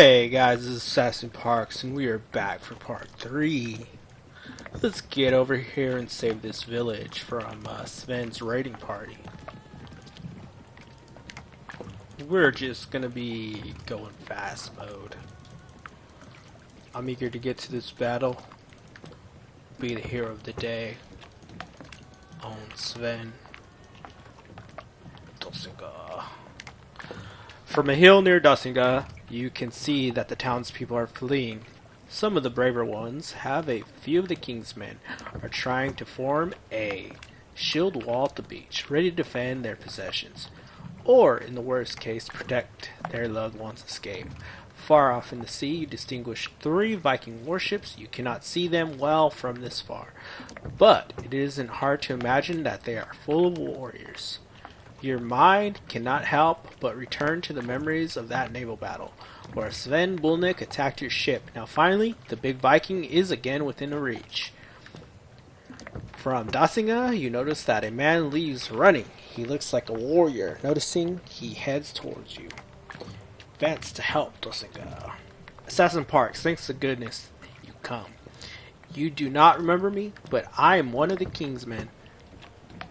Hey guys, this is Assassin Parks, and we are back for part 3. Let's get over here and save this village from Sven's raiding party. We're just gonna be going fast mode. I'm eager to get to this battle, be the hero of the day, on Sven. Dosinga. From a hill near Dosinga, you can see that the townspeople are fleeing. Some of the braver ones have a few of the king's men are trying to form a shield wall at the beach, ready to defend their possessions, or in the worst case, protect their loved ones' escape. Far off in the sea, you distinguish 3 Viking warships. You cannot see them well from this far, but it isn't hard to imagine that they are full of warriors. Your mind cannot help but return to the memories of that naval battle, where Sven Bulnik attacked your ship. Now finally, the big Viking is again within reach. From Dasinga, you notice that a man leaves running. He looks like a warrior. Noticing, he heads towards you. Advance to help, Dasinga. Assassin Parks, thanks to goodness you come. You do not remember me, but I am one of the king's men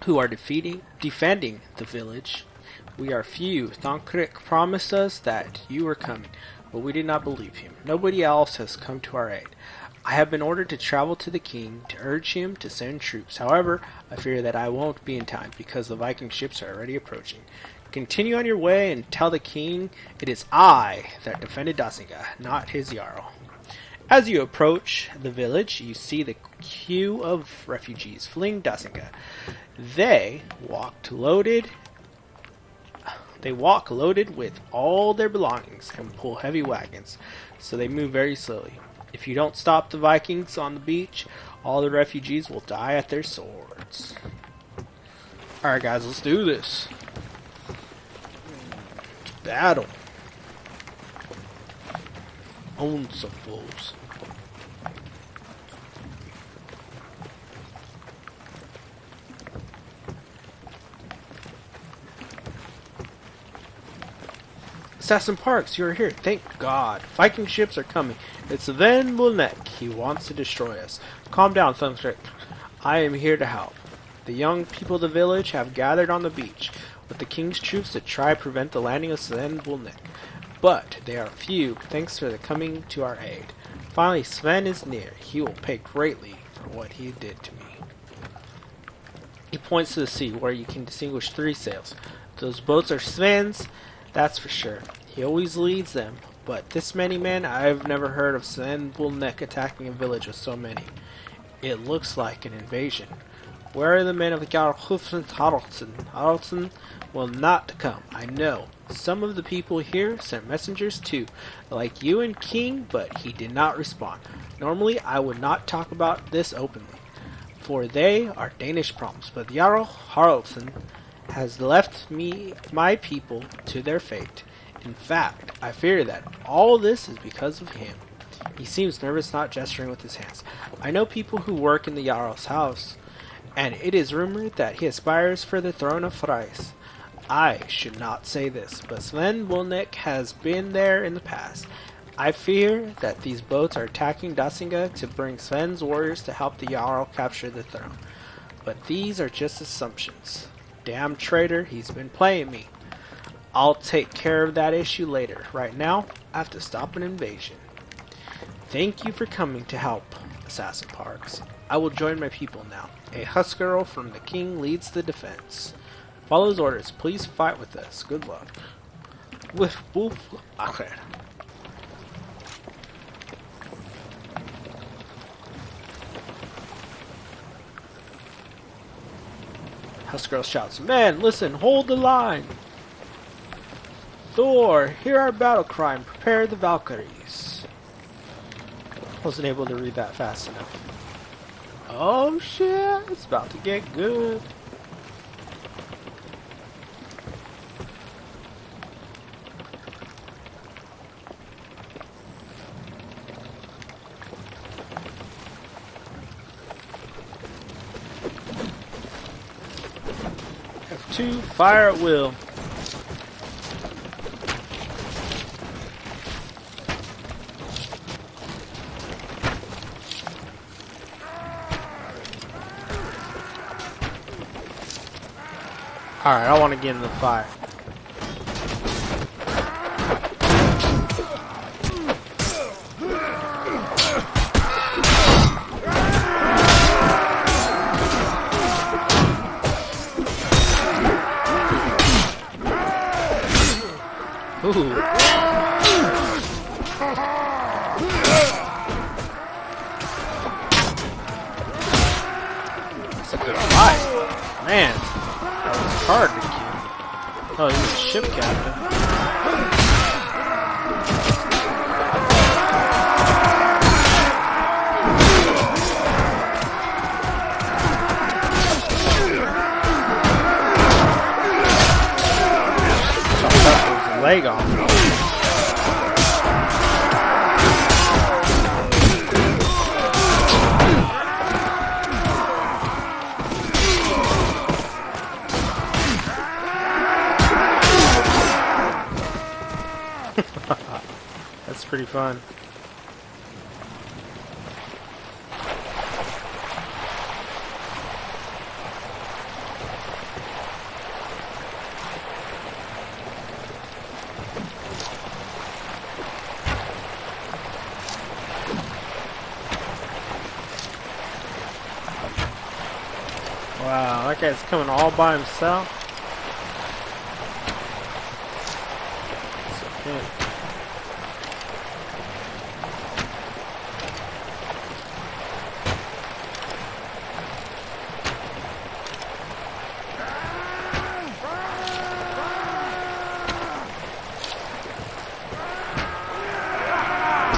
who are defending the village. We are few. Thankrik promised us that you were coming, but we did not believe him. Nobody else has come to our aid. I have been ordered to travel to the king to urge him to send troops. However, I fear that I won't be in time because the Viking ships are already approaching. Continue on your way and tell the king it is I that defended Dasinga, not his Jarl. As you approach the village, you see the queue of refugees fleeing Dasinga. They walk loaded with all their belongings and pull heavy wagons, so they move very slowly. If you don't stop the Vikings on the beach, all the refugees will die at their swords. Alright guys, let's do this. Battle. Own some fools. Assassin Parks, you are here. Thank God. Viking ships are coming. It's Sven Bulnik. He wants to destroy us. Calm down, Thumbstrick. I am here to help. The young people of the village have gathered on the beach with the king's troops to try to prevent the landing of Sven Bulnik. But they are few, thanks for the coming to our aid. Finally, Sven is near. He will pay greatly for what he did to me. He points to the sea, where you can distinguish 3 sails. Those boats are Sven's, that's for sure. He always leads them, but this many men, I've never heard of Sven Bulnik attacking a village with so many. It looks like an invasion. Where are the men of the Jarl Haraldson? Haraldson will not come, I know. Some of the people here sent messengers too, like you and King, but he did not respond. Normally, I would not talk about this openly, for they are Danish problems, but Jarl Haraldson has left my people to their fate. In fact, I fear that all this is because of him. He seems nervous, not gesturing with his hands. I know people who work in the Jarl's house, and it is rumored that he aspires for the throne of Thrice. I should not say this, but Sven Bulnik has been there in the past. I fear that these boats are attacking Dasinga to bring Sven's warriors to help the Jarl capture the throne. But these are just assumptions. Damn traitor, he's been playing me. I'll take care of that issue later. Right now, I have to stop an invasion. Thank you for coming to help, Assassin Parks. I will join my people now. A Huskarl from the king leads the defense. Follow his orders. Please fight with us. Good luck. With Wolf Acher. Huskarl shouts, "Men, listen, hold the line! Thor, hear our battle cry and prepare the Valkyries." Wasn't able to read that fast enough. Oh shit, it's about to get good. F2, fire at will. Alright, I want to get in the fight. Ooh. That's a good fight. Man, that was hard to kill. Oh, he's a ship captain. Leg off. That's pretty fun. Wow, that guy's coming all by himself. That's okay.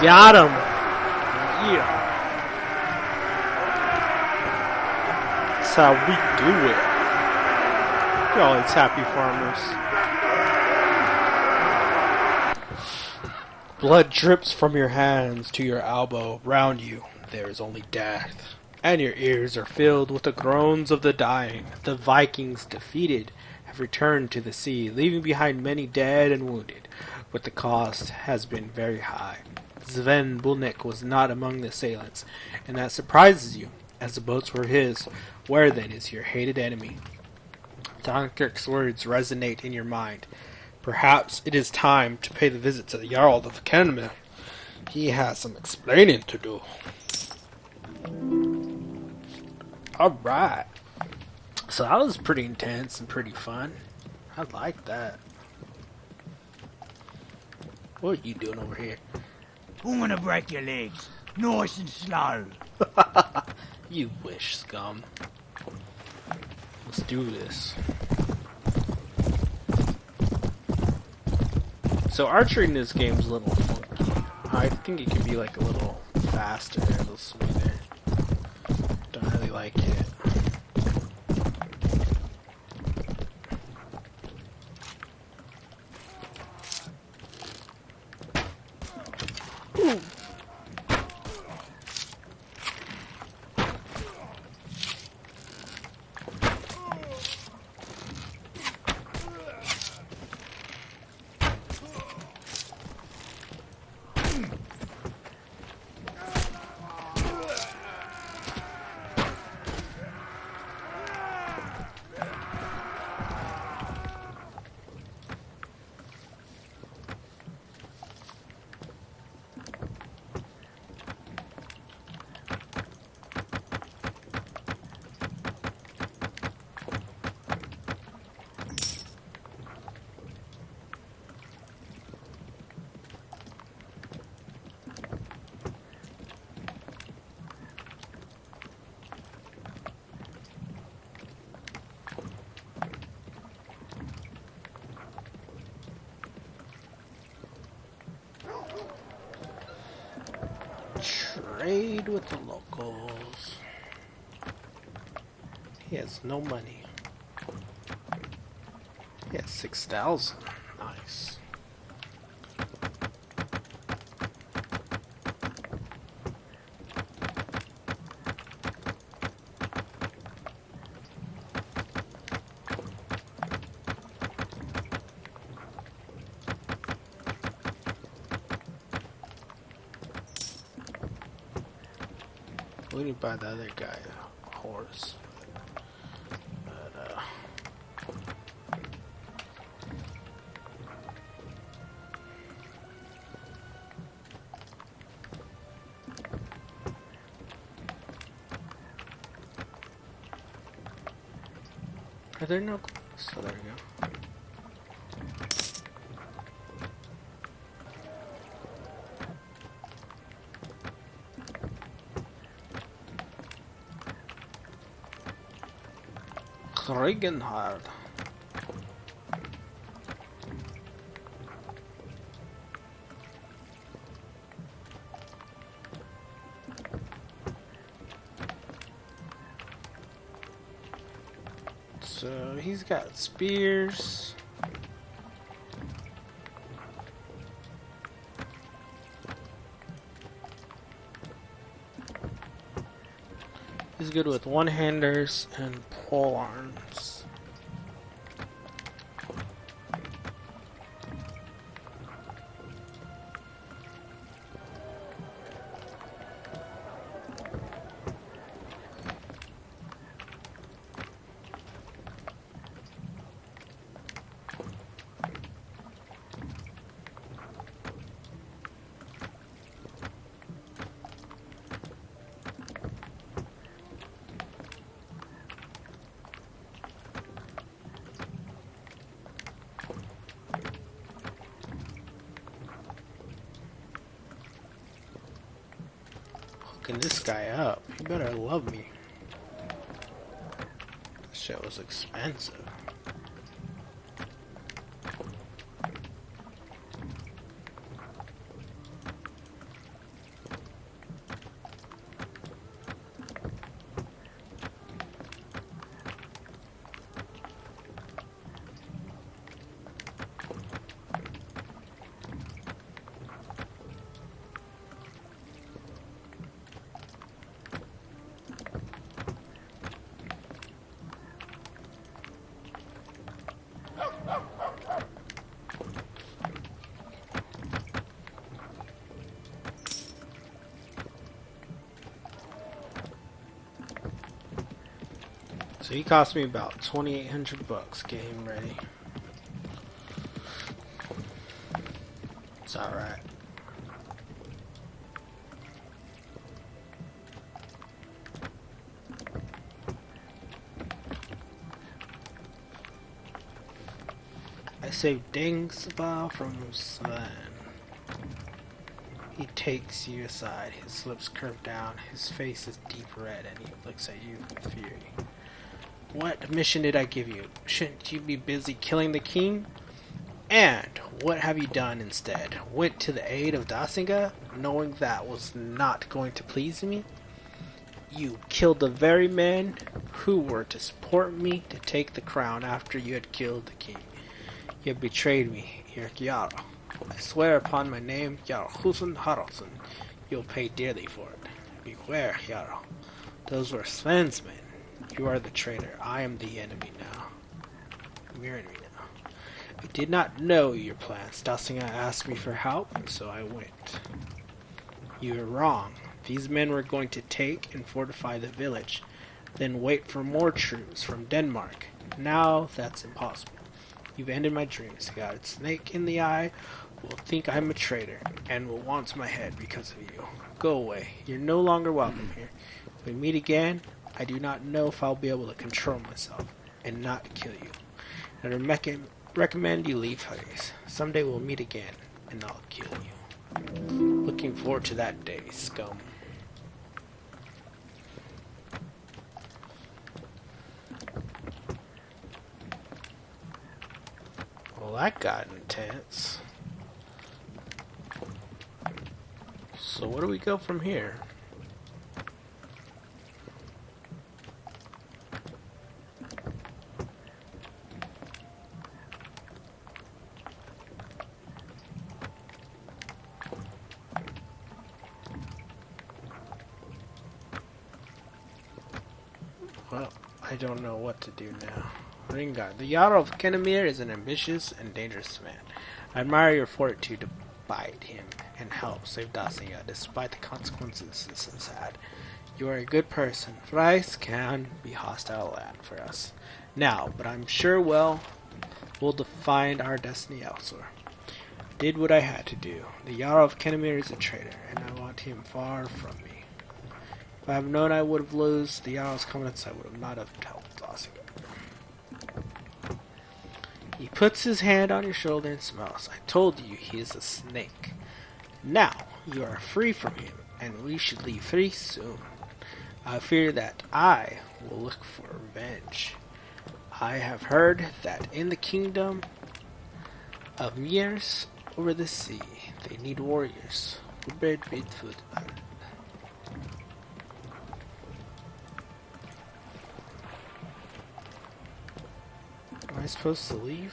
Got him! Yeah. That's how we do it. Look at all these happy farmers. Blood drips from your hands to your elbow. Round you, there is only death. And your ears are filled with the groans of the dying. The Vikings, defeated, have returned to the sea, leaving behind many dead and wounded, but the cost has been very high. Sven Bulnik was not among the assailants, and that surprises you, as the boats were his. Where then is your hated enemy? Dunkirk's words resonate in your mind. Perhaps it is time to pay the visit to the Jarl of Kenme. He has some explaining to do. Alright. So that was pretty intense and pretty fun. I like that. What are you doing over here? I'm gonna break your legs, nice and slow. You wish, scum. Let's do this. So archery in this game is a little funky. I think it can be like a little faster, a little smoother. Don't really like it. Ooh. Trade with the locals. He has no money. He has 6,000. Nice. We need to buy the other guy a horse. But, Are there no clues? So there we go. Regenhard. So he's got spears. He's good with one-handers and pole arms. Hooking this guy up. You better love me. This shit was expensive. So he cost me about 2,800 bucks getting ready. It's alright. I saved Dingsba from Sven. He takes you aside, his lips curve down, his face is deep red, and he looks at you with fury. What mission did I give you? Shouldn't you be busy killing the king? And what have you done instead? Went to the aid of Dasinga, knowing that was not going to please me? You killed the very men who were to support me to take the crown after you had killed the king. You have betrayed me, your Jarl. I swear upon my name, Jarl Husen Haraldsson, you'll pay dearly for it. Beware, Jarl. Those were Sven's men. You are the traitor. I am the enemy now. I'm your enemy now. I did not know your plans. Dasinga asked me for help, so I went. You were wrong. These men were going to take and fortify the village, then wait for more troops from Denmark. Now that's impossible. You've ended my dreams. The god snake in the eye will think I'm a traitor, and will want my head because of you. Go away. You're no longer welcome here. When we meet again, I do not know if I'll be able to control myself and not kill you. I recommend you leave Hades. Someday we'll meet again, and I'll kill you. Looking forward to that day, scum. Well, that got intense. So where do we go from here? Well, I don't know what to do now. Ringard, the Jarl of Kenamir is an ambitious and dangerous man. I admire your fortitude to bide him and help save Dasinga, despite the consequences this has had. You are a good person. Thrice can be hostile land for us now, but I'm sure we'll find our destiny elsewhere. Did what I had to do. The Jarl of Kenamir is a traitor, and I want him far from me. If I had known I would have lost the Jarl's confidence, I would have not have helped Dasinga. He puts his hand on your shoulder and smells. I told you he is a snake. Now, you are free from him, and we should leave free soon. I fear that I will look for revenge. I have heard that in the kingdom of Miers over the sea, they need warriors who bear great food. Am I supposed to leave?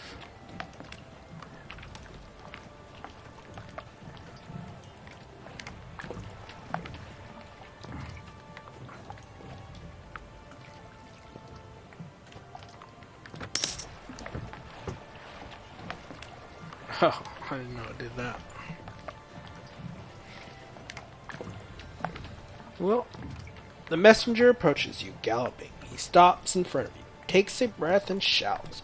Oh, I didn't know it did that. Well, the messenger approaches you, galloping. He stops in front of you, takes a breath, and shouts.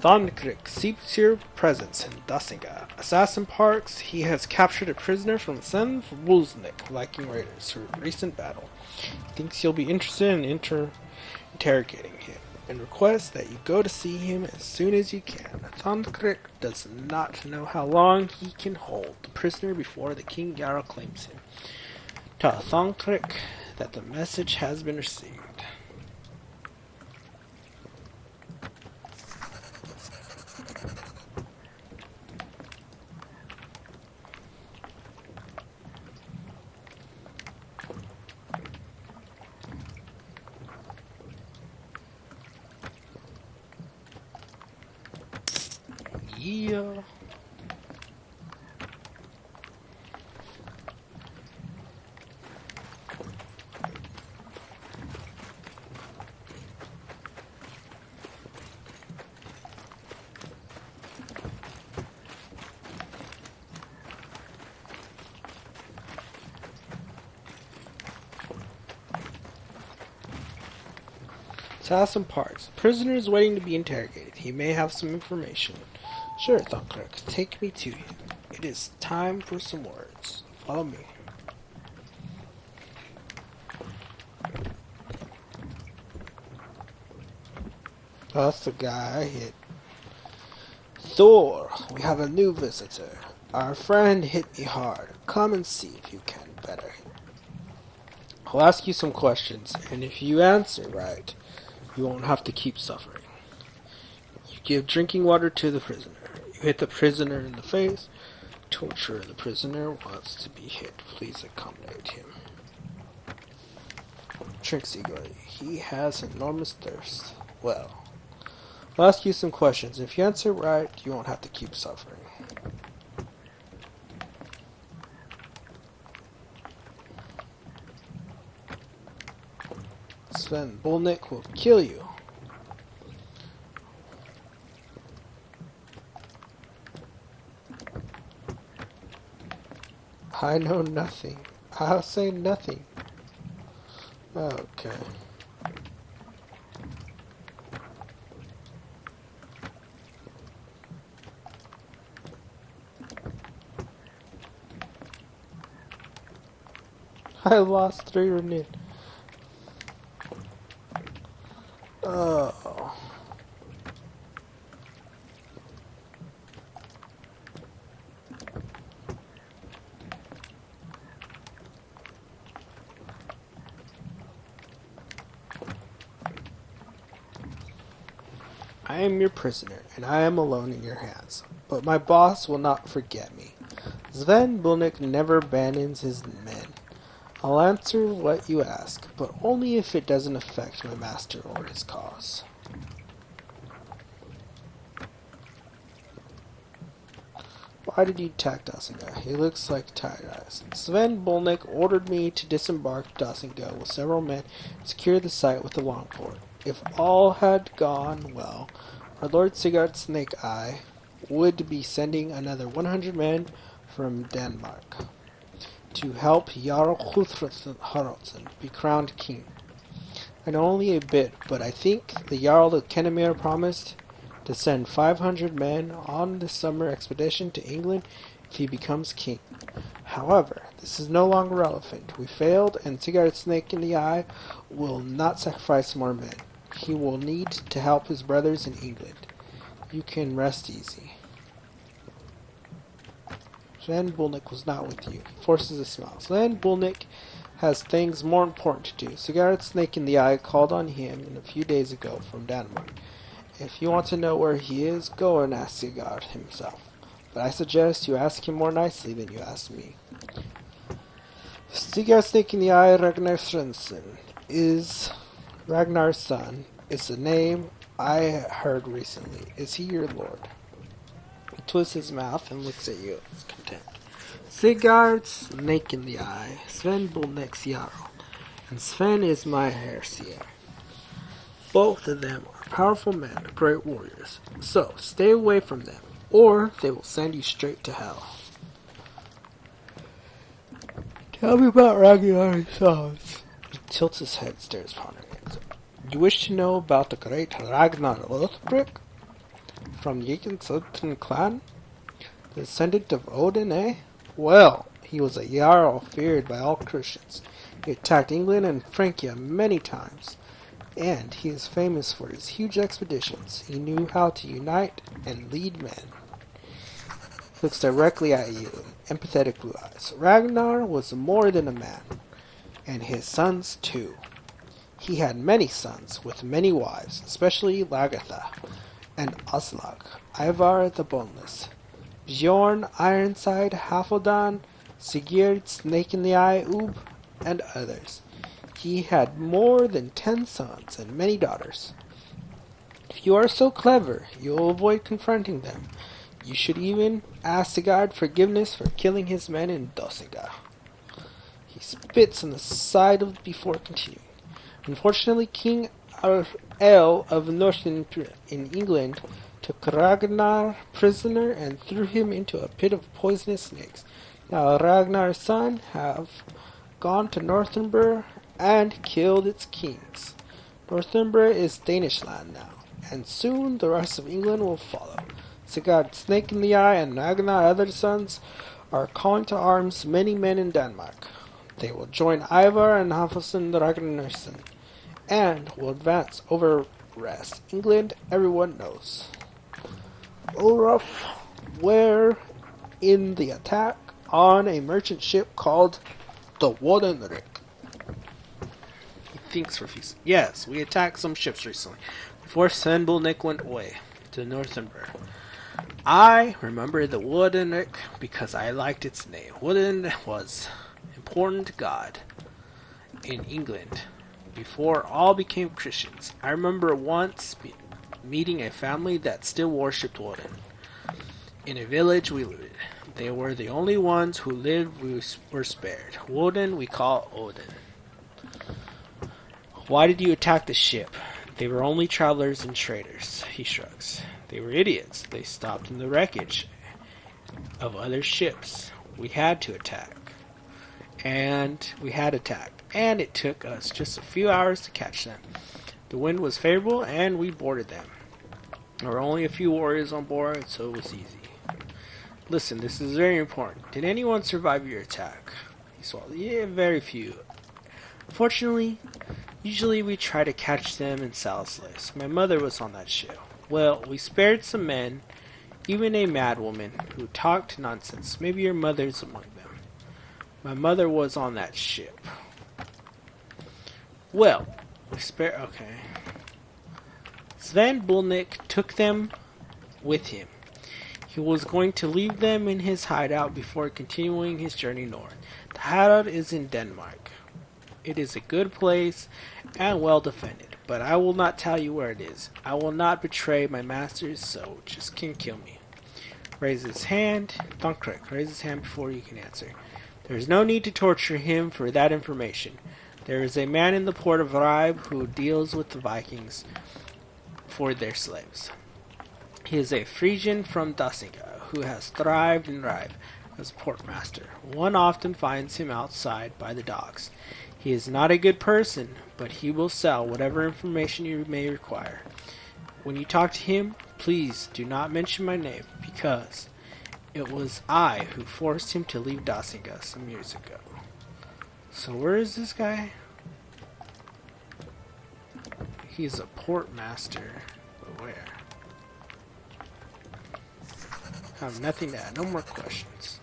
Thornkrik seeks your presence in Dasinga. Assassin Parks, he has captured a prisoner from Sen Wulznik Viking raiders through a recent battle. He thinks you'll be interested in interrogating him, and requests that you go to see him as soon as you can. Thornkrik does not know how long he can hold the prisoner before the King Jarl claims him. Tell Thornkrik that the message has been received. Yeah. Assassin Parks. The prisoner is waiting to be interrogated. He may have some information. Sure, Thornkrik, take me to him. It is time for some words. Follow me. That's the guy I hit. Thor, we have a new visitor. Our friend hit me hard. Come and see if you can better him. I'll ask you some questions, and if you answer right, you won't have to keep suffering. You give drinking water to the prisoner. You hit the prisoner in the face. Torture the prisoner wants to be hit. Please accommodate him. Drinks eagerly. He has enormous thirst. Well, I'll ask you some questions. If you answer right, you won't have to keep suffering. Sven Bolnik will kill you. I know nothing. I'll say nothing. Okay. I lost 3 renewed. Oh. I am your prisoner, and I am alone in your hands. But my boss will not forget me. Sven Bulnik never abandons his men. I'll answer what you ask, but only if it doesn't affect my master or his cause. Why did you attack Dasinga? He looks like tired eyes. Sven Bolnik ordered me to disembark Dasinga with several men and secure the site with a long port. If all had gone well, our Lord Sigurd Snake Eye would be sending another 100 men from Denmark to help Jarl Haraldson be crowned king. I know only a bit, but I think the Jarl of Kennemere promised to send 500 men on the summer expedition to England if he becomes king. However, this is no longer relevant. We failed, and Sigurd Snake in the Eye will not sacrifice more men. He will need to help his brothers in England. You can rest easy. Sven Bulnik was not with you. He forces a smile. Sven Bulnik has things more important to do. Cigarette Snake in the Eye called on him a few days ago from Denmark. If you want to know where he is, go and ask Sigurd himself. But I suggest you ask him more nicely than you ask me. Sigurd Snake in the Eye Ragnar Svensson is Ragnar's son. Is the name I heard recently. Is he your lord? He twists his mouth and looks at you with contempt. Sigurd Snake in the Eye, Sven Bulnik's Jarl, and Sven is my Herseer. Both of them are powerful men, great warriors. So, stay away from them, or they will send you straight to hell. Tell me about Ragnar's sons. He tilts his head, stares pondering it. You wish to know about the great Ragnar Lothbrok from Jötun clan? The descendant of Odin, eh? Well, he was a Jarl feared by all Christians. He attacked England and Francia many times, and he is famous for his huge expeditions. He knew how to unite and lead men. Looks directly at you, empathetic blue eyes. Ragnar was more than a man, and his sons too. He had many sons with many wives, especially Lagertha and Aslak, Ivar the Boneless, Bjorn Ironside, Halfdan, Sigurd Snake in the Eye, Ub, and others. He had more than 10 sons and many daughters. If you are so clever, you will avoid confronting them. You should even ask Sigurd forgiveness for killing his men in Dossinga. He spits on the side before continuing. Unfortunately, King El of Northern in England took Ragnar prisoner and threw him into a pit of poisonous snakes. Now Ragnar's sons have gone to Northumber and killed its kings. Northumber is Danish land now, and soon the rest of England will follow. Sigurd Snake in the Eye and Ragnar other sons are calling to arms many men in Denmark. They will join Ivar and Halfdan Ragnarsson, and will advance over rest. England, everyone knows. Olaf were in the attack on a merchant ship called the Wodenrik. He thinks profusely. Yes, we attacked some ships recently, before Sven Bulnik went away to Northumber. I remember the Wodenrik because I liked its name. Woden was important god in England before all became Christians. I remember once meeting a family that still worshipped Woden. In a village we looted. They were the only ones who lived we were spared. Woden we call Odin. Why did you attack the ship? They were only travelers and traders. He shrugs. They were idiots. They stopped in the wreckage of other ships. We had to attack. And it took us just a few hours to catch them. The wind was favorable, and we boarded them. There were only a few warriors on board, so it was easy. Listen, this is very important. Did anyone survive your attack? He swallowed. Yeah, very few. Fortunately, usually we try to catch them and sell slaves. My mother was on that ship. Well, we spared some men, even a mad woman who talked nonsense. Maybe your mother's among them. My mother was on that ship. Well, we spared... Okay. Sven Bulnik took them with him. He was going to leave them in his hideout before continuing his journey north. The hideout is in Denmark. It is a good place and well defended, but I will not tell you where it is. I will not betray my masters, so just can kill me. Raise his hand. Dunkirk, raise his hand before you can answer. There is no need to torture him for that information. There is a man in the port of Ribe who deals with the Vikings for their slaves. He is a Frisian from Dussinga who has thrived in Ribe as portmaster. One often finds him outside by the docks. He is not a good person, but he will sell whatever information you may require. When you talk to him, please do not mention my name, because it was I who forced him to leave Dussinga some years ago. So where is this guy? He's a portmaster, but where? I have nothing to add. No more questions.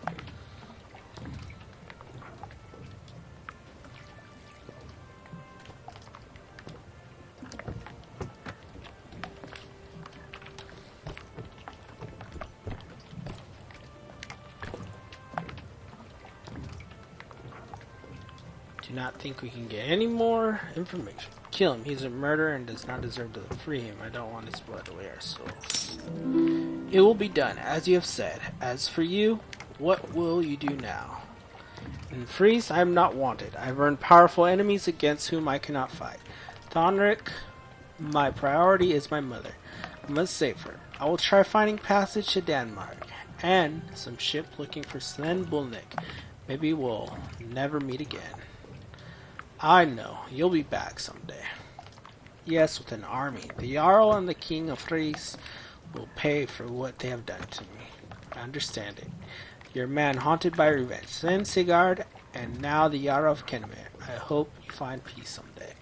Do not think we can get any more information. Kill him. He's a murderer and does not deserve to free him. I don't want his blood away our souls. It will be done, as you have said. As for you, what will you do now? In Freeze, I am not wanted. I have earned powerful enemies against whom I cannot fight. Thonric, my priority is my mother. I must save her. I will try finding passage to Denmark, and some ship looking for Sven Bulnik. Maybe we'll never meet again. I know, you'll be back someday. Yes, with an army. The Jarl and the King of Fries will pay for what they have done to me. I understand it. You're a man haunted by revenge. Then Sigurd, and now the Jarl of Kenmare. I hope you find peace someday.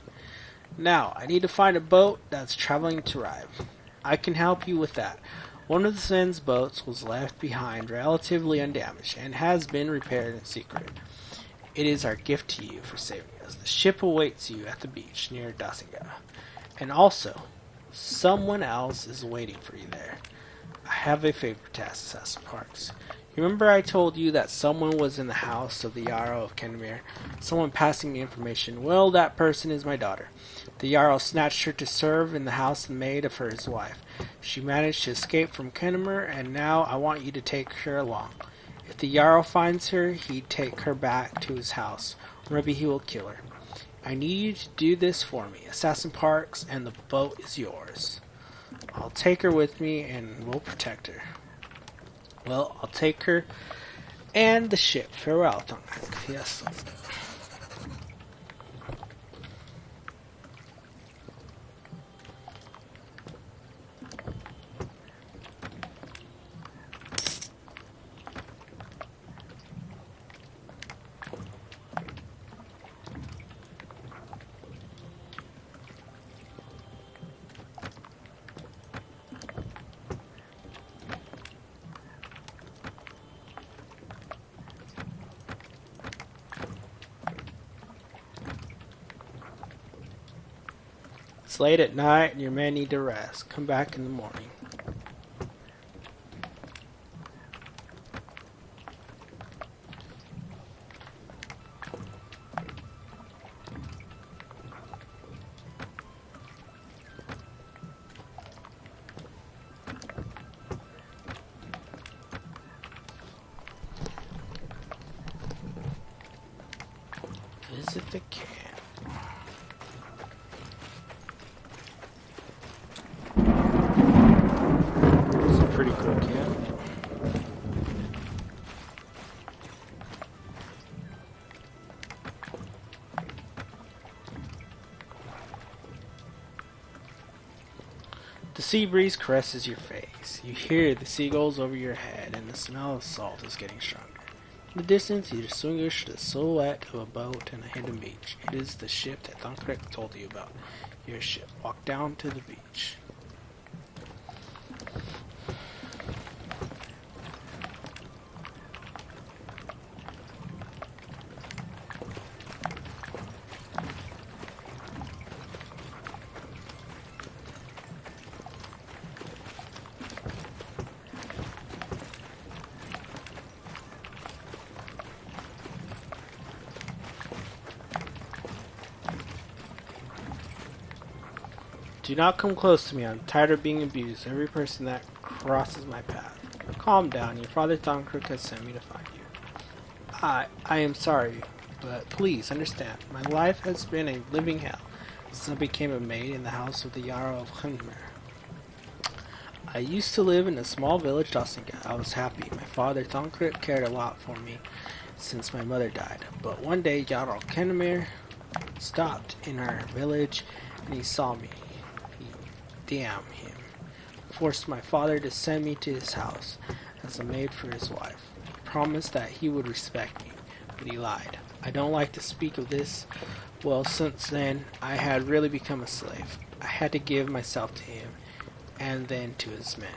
Now, I need to find a boat that's traveling to Rive. I can help you with that. One of the Sven's boats was left behind relatively undamaged and has been repaired in secret. It is our gift to you for saving us. The ship awaits you at the beach near Dasinga. And also, someone else is waiting for you there. I have a favor to ask, Assassin Parks. You remember I told you that someone was in the house of the Jarl of Kenmare? Someone passing me information. Well, that person is my daughter. The Jarl snatched her to serve in the house and made of her his wife. She managed to escape from Kenmare, and now I want you to take her along. If the Jarl finds her, he'd take her back to his house, or maybe he will kill her. I need you to do this for me. Assassin Parks, and the boat is yours. I'll take her with me, and we'll protect her. Well, I'll take her and the ship. Farewell, Thonric. Yes. It's late at night and your men need to rest. Come back in the morning. Visit the camp. Pretty cool camp. The sea breeze caresses your face. You hear the seagulls over your head, and the smell of salt is getting stronger. In the distance, you distinguish the silhouette of a boat and a hidden beach. It is the ship that Thonric told you about. Your ship. Walk down to the beach. Do not come close to me. I'm tired of being abused. Every person that crosses my path. Calm down. Your father Thonric has sent me to find you. I am sorry, but please understand. My life has been a living hell since I became a maid in the house of the Jarl of Kenmare. I used to live in a small village, Dasinga. I was happy. My father Thonric cared a lot for me since my mother died. But one day Jarl Kenmare stopped in our village and he saw me. Damn him. Forced my father to send me to his house as a maid for his wife. He promised that he would respect me, but he lied. I don't like to speak of this. Well, since then, I had really become a slave. I had to give myself to him, and then to his men.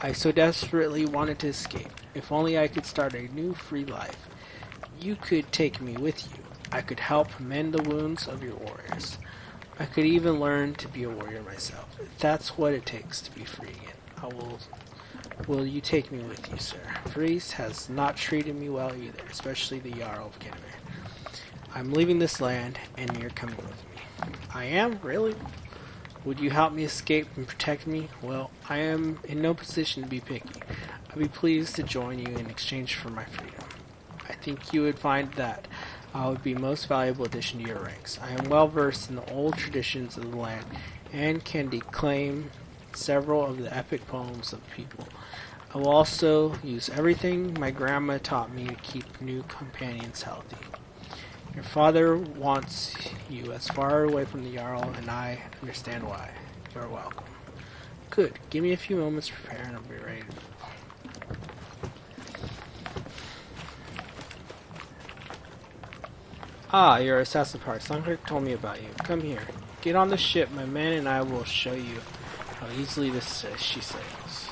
I so desperately wanted to escape. If only I could start a new free life. You could take me with you. I could help mend the wounds of your warriors. I could even learn to be a warrior myself. If that's what it takes to be free again, will you take me with you, sir? Freeze has not treated me well either, especially the Jarl of Kenmare. I'm leaving this land, and you're coming with me. I am? Really? Would you help me escape and protect me? Well, I am in no position to be picky. I'd be pleased to join you in exchange for my freedom. I think you would find that I would be most valuable addition to your ranks. I am well versed in the old traditions of the land and can declaim several of the epic poems of the people. I will also use everything my grandma taught me to keep new companions healthy. Your father wants you as far away from the Jarl, and I understand why. You're welcome. Good. Give me a few moments to prepare, and I'll be ready to move. Ah, you're Assassin Parks. Longcliff told me about you. Come here. Get on the ship. My men and I will show you how easily she sails.